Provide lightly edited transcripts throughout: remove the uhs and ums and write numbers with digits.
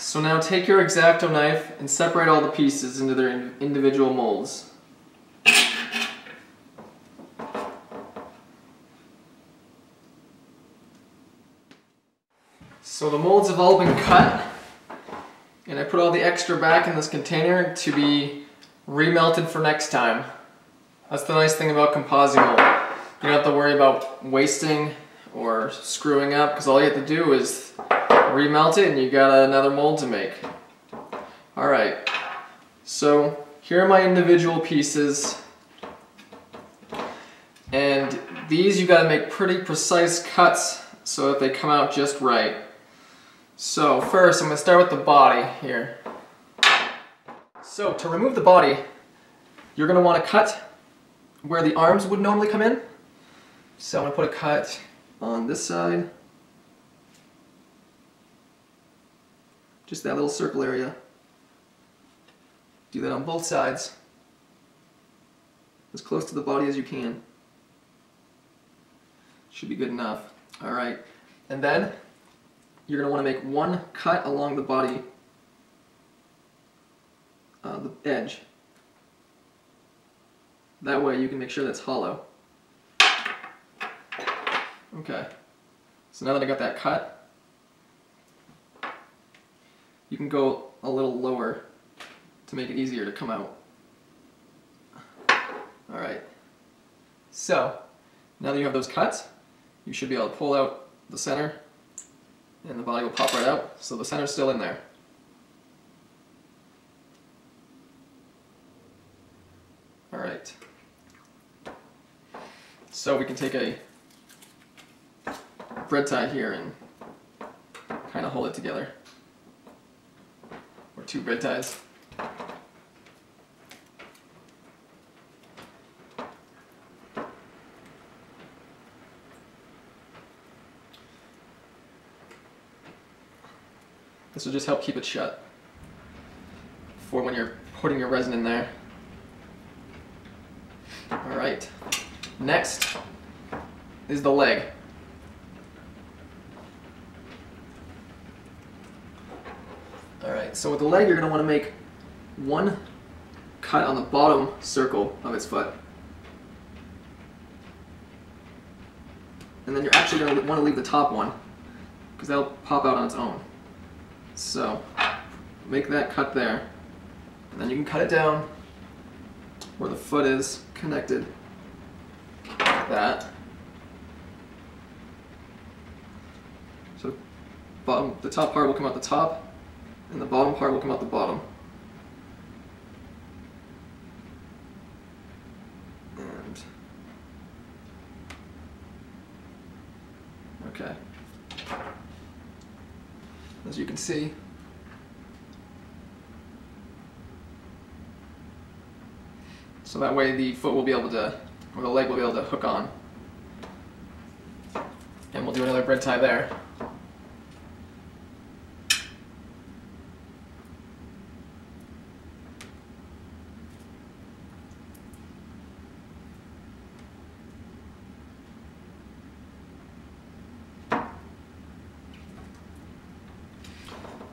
So now take your X-Acto knife and separate all the pieces into their individual molds. So the molds have all been cut, and I put all the extra back in this container to be remelted for next time. That's the nice thing about compositing mold. You don't have to worry about wasting or screwing up, because all you have to do is remelt it and you got another mold to make. Alright, so here are my individual pieces, and these you gotta make pretty precise cuts so that they come out just right. So first I'm going to start with the body here. So to remove the body, you're going to want to cut where the arms would normally come in. So I'm going to put a cut on this side. Just that little circle area. Do that on both sides. As close to the body as you can. Should be good enough. Alright, and then you're going to want to make one cut along the body, the edge. That way you can make sure that's hollow. Okay, so now that I got that cut, you can go a little lower to make it easier to come out. Alright, so now that you have those cuts, you should be able to pull out the center, and the body will pop right out, so the center's still in there. Alright. So we can take a bread tie here and kind of hold it together. Or two bread ties. This will just help keep it shut for when you're putting your resin in there. Alright, next is the leg. Alright, so with the leg you're going to want to make one cut on the bottom circle of its foot. And then you're actually going to want to leave the top one, because that'll pop out on its own. So, make that cut there, and then you can cut it down where the foot is connected, like that. So, the top part will come out the top, and the bottom part will come out the bottom. And, okay. As you can see, so that way the foot will be able to, or the leg will be able to hook on. And we'll do another bread tie there.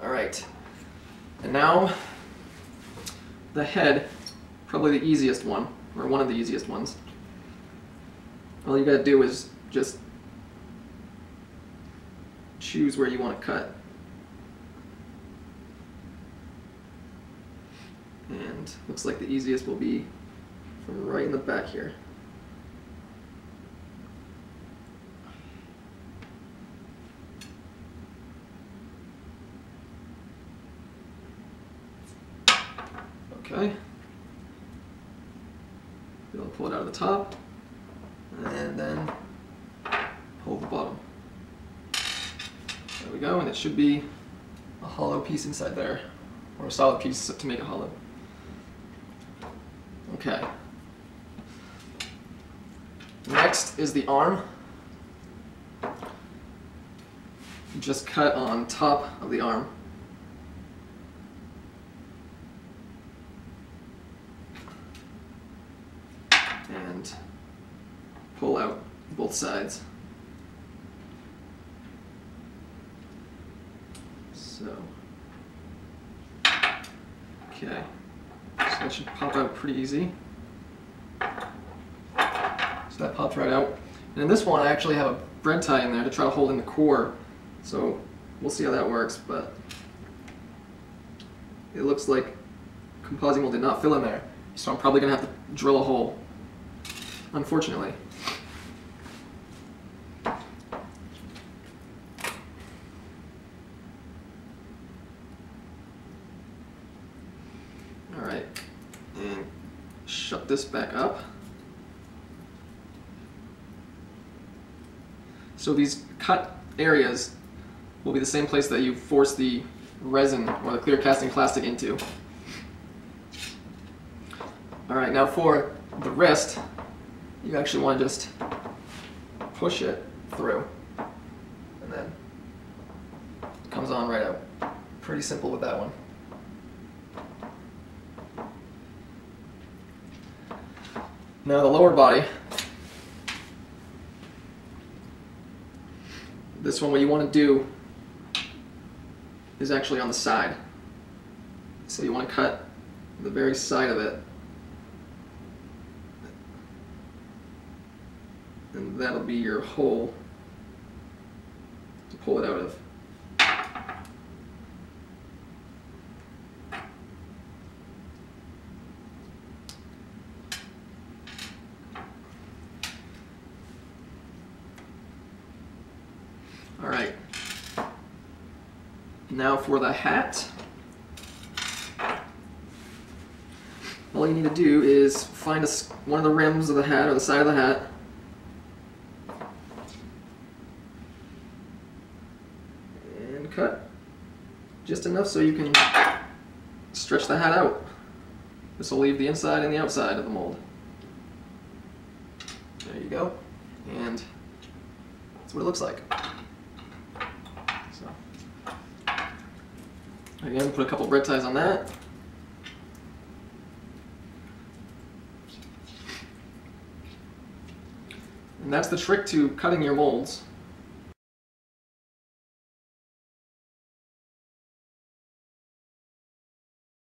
Alright, and now the head, probably the easiest one, or one of the easiest ones. All you gotta do is just choose where you want to cut. And looks like the easiest will be from right in the back here. Okay. Be able to pull it out of the top, and then pull the bottom. There we go, and it should be a hollow piece inside there, or a solid piece to make it hollow. Okay. Next is the arm. Just cut on top of the arm. And pull out both sides. So Okay, so that should pop out pretty easy. So that popped right out. And in this one, I actually have a bread tie in there to try to hold in the core. So we'll see how that works, but it looks like composite mold did not fill in there. So I'm probably gonna have to drill a hole, unfortunately. All right, and shut this back up. So these cut areas will be the same place that you force the resin or the clear casting plastic into. Alright, now for the wrist, you actually want to just push it through, and then it comes on right out. Pretty simple with that one. Now the lower body. This one, what you want to do is actually on the side. So you want to cut the very side of it. And that'll be your hole to pull it out of. All right. Now for the hat. All you need to do is find one of the rims of the hat or the side of the hat. And cut just enough so you can stretch the hat out. This will leave the inside and the outside of the mold. There you go. And that's what it looks like. Again, put a couple bread ties on that. And that's the trick to cutting your molds.